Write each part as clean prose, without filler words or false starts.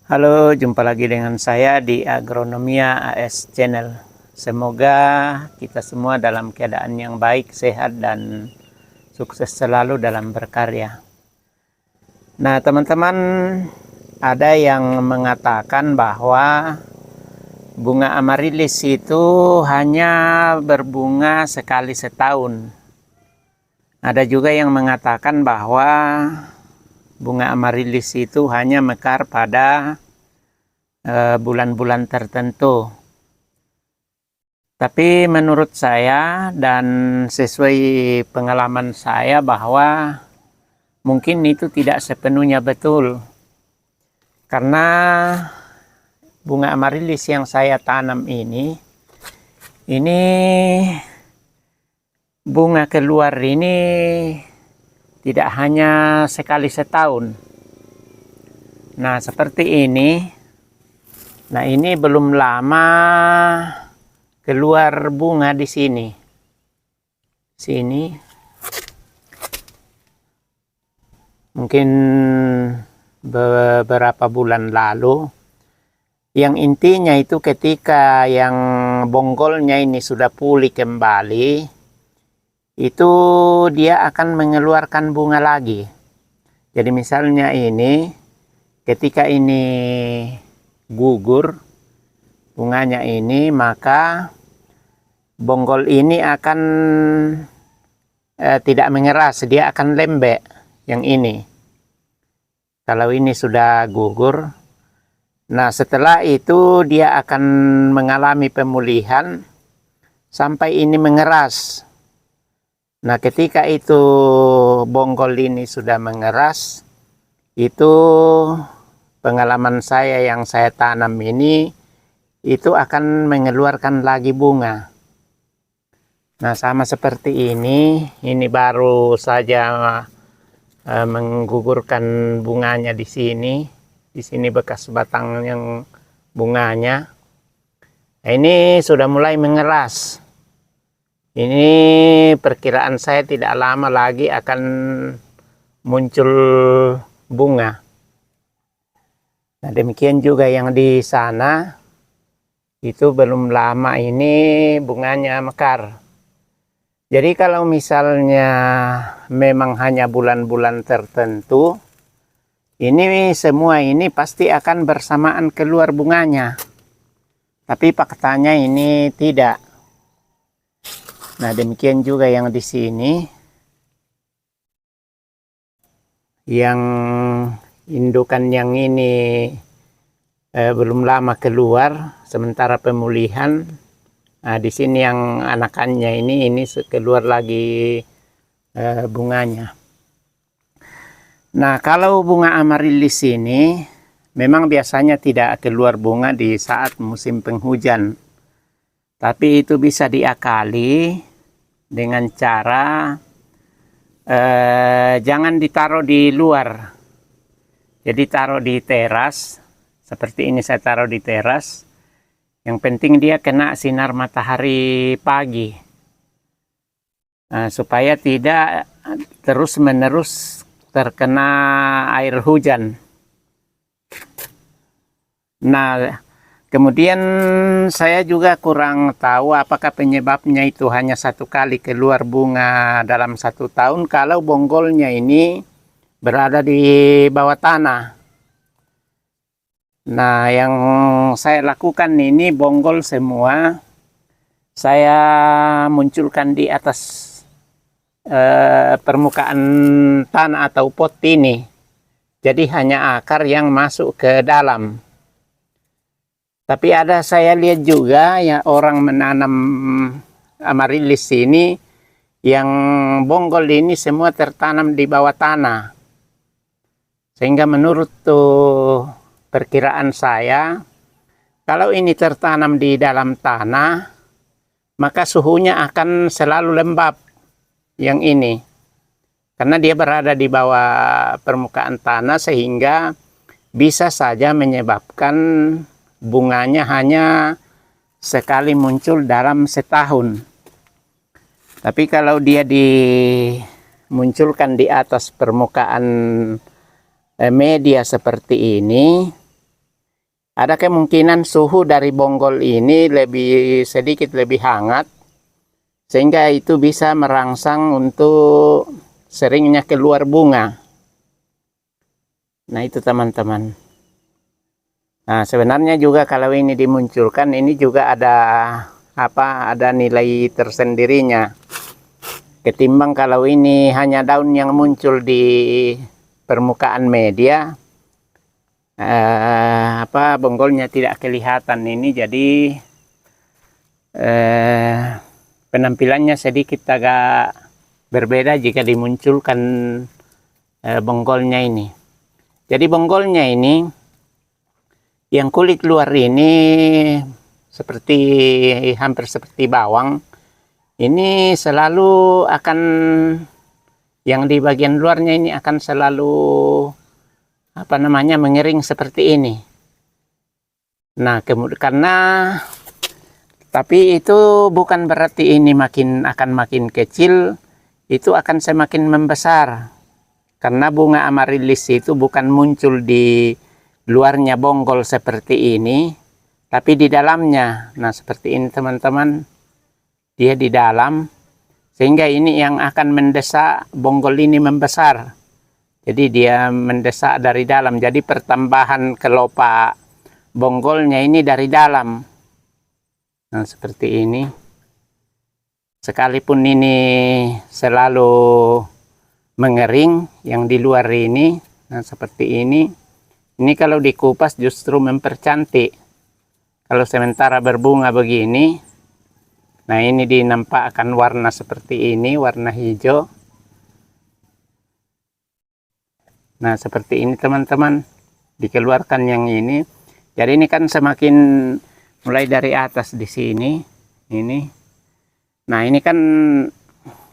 Halo, jumpa lagi dengan saya di Agronomia AS Channel. Semoga kita semua dalam keadaan yang baik, sehat, dan sukses selalu dalam berkarya. Nah, teman-teman, ada yang mengatakan bahwa bunga amaryllis itu hanya berbunga sekali setahun. Ada juga yang mengatakan bahwa bunga amaryllis itu hanya mekar pada bulan-bulan tertentu. Tapi menurut saya dan sesuai pengalaman saya bahwa mungkin itu tidak sepenuhnya betul. Karena bunga amaryllis yang saya tanam ini bunga keluar ini tidak hanya sekali setahun. Nah, seperti ini. Nah, ini belum lama keluar bunga di sini. Sini. Mungkin beberapa bulan lalu. Yang intinya itu ketika yang bonggolnya ini sudah pulih kembali, itu dia akan mengeluarkan bunga lagi. Jadi misalnya ini, ketika ini gugur bunganya ini, maka bonggol ini akan tidak mengeras, dia akan lembek yang ini. Kalau ini sudah gugur, nah setelah itu dia akan mengalami pemulihan sampai ini mengeras. Nah, ketika itu bonggol ini sudah mengeras, itu pengalaman saya yang saya tanam ini, itu akan mengeluarkan lagi bunga. Nah, sama seperti ini baru saja menggugurkan bunganya di sini. Di sini bekas batang yang bunganya. Nah, ini sudah mulai mengeras. Ini perkiraan saya tidak lama lagi akan muncul bunga. Nah, demikian juga yang di sana, itu belum lama ini bunganya mekar. Jadi kalau misalnya memang hanya bulan-bulan tertentu, ini semua ini pasti akan bersamaan keluar bunganya. Tapi faktanya ini tidak. Nah, demikian juga yang di sini. Yang indukan yang ini belum lama keluar, sementara pemulihan. Nah, di sini yang anakannya ini keluar lagi bunganya. Nah, kalau bunga amaryllis ini memang biasanya tidak keluar bunga di saat musim penghujan. Tapi itu bisa diakali dengan cara jangan ditaruh di luar. Jadi taruh di teras. Seperti ini saya taruh di teras. Yang penting dia kena sinar matahari pagi. Supaya tidak terus-menerus terkena air hujan. Nah, kemudian saya juga kurang tahu apakah penyebabnya itu hanya satu kali keluar bunga dalam 1 tahun kalau bonggolnya ini berada di bawah tanah. Nah, yang saya lakukan ini bonggol semua saya munculkan di atas permukaan tanah atau pot ini. Jadi hanya akar yang masuk ke dalam. Tapi saya lihat juga ya orang menanam amaryllis ini yang bonggol ini semua tertanam di bawah tanah. Sehingga menurut perkiraan saya, kalau ini tertanam di dalam tanah, maka suhunya akan selalu lembab yang ini. Karena dia berada di bawah permukaan tanah sehingga bisa saja menyebabkan bunganya hanya sekali muncul dalam setahun. Tapi kalau dia dimunculkan di atas permukaan media seperti ini, ada kemungkinan suhu dari bonggol ini sedikit lebih hangat, sehingga itu bisa merangsang untuk seringnya keluar bunga. Nah itu teman-teman. Nah sebenarnya juga kalau ini dimunculkan, ini juga ada nilai tersendirinya. Ketimbang kalau ini hanya daun yang muncul di permukaan media, bonggolnya tidak kelihatan ini, jadi penampilannya sedikit agak berbeda jika dimunculkan bonggolnya ini. Jadi bonggolnya ini, yang kulit luar ini hampir seperti bawang. Ini selalu akan, yang di bagian luarnya ini akan selalu mengering seperti ini. Nah, tapi itu bukan berarti ini akan makin kecil, itu akan semakin membesar. Karena bunga amaryllis itu bukan muncul di luarnya bonggol seperti ini, tapi di dalamnya. Nah, seperti ini teman-teman. Dia di dalam, sehingga ini yang akan mendesak bonggol ini membesar. Jadi dia mendesak dari dalam, jadi pertambahan kelopak bonggolnya ini dari dalam. Nah seperti ini. Sekalipun ini selalu mengering yang di luar ini, nah seperti ini kalau dikupas justru mempercantik. Kalau sementara berbunga begini, nah ini dinampakkan warna seperti ini, warna hijau. Nah seperti ini teman-teman, dikeluarkan yang ini. Jadi ini kan semakin mulai dari atas di sini, ini. Nah ini kan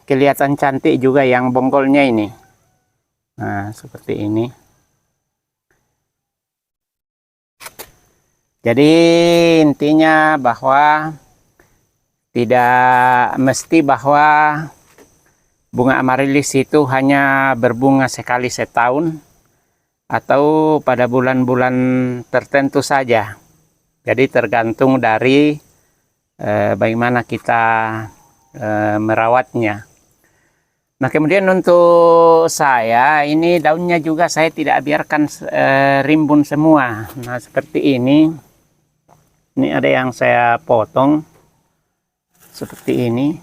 kelihatan cantik juga yang bonggolnya ini. Nah seperti ini. Jadi intinya bahwa tidak mesti bahwa bunga amaryllis itu hanya berbunga sekali setahun atau pada bulan-bulan tertentu saja. Jadi tergantung dari bagaimana kita merawatnya. Nah kemudian untuk saya ini daunnya juga saya tidak biarkan rimbun semua. Nah seperti ini ada yang saya potong seperti ini,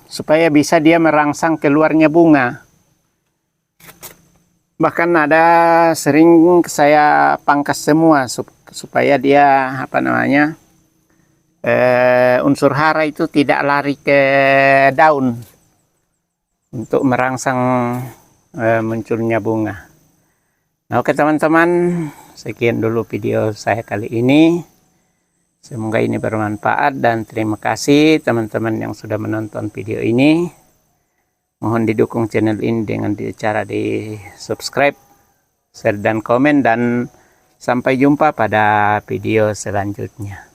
supaya bisa dia merangsang keluarnya bunga. Bahkan ada sering saya pangkas semua supaya dia unsur hara itu tidak lari ke daun untuk merangsang munculnya bunga. Nah, oke teman-teman, sekian dulu video saya kali ini. Semoga ini bermanfaat dan terima kasih teman-teman yang sudah menonton video ini. Mohon didukung channel ini dengan cara di subscribe, share dan komen, dan sampai jumpa pada video selanjutnya.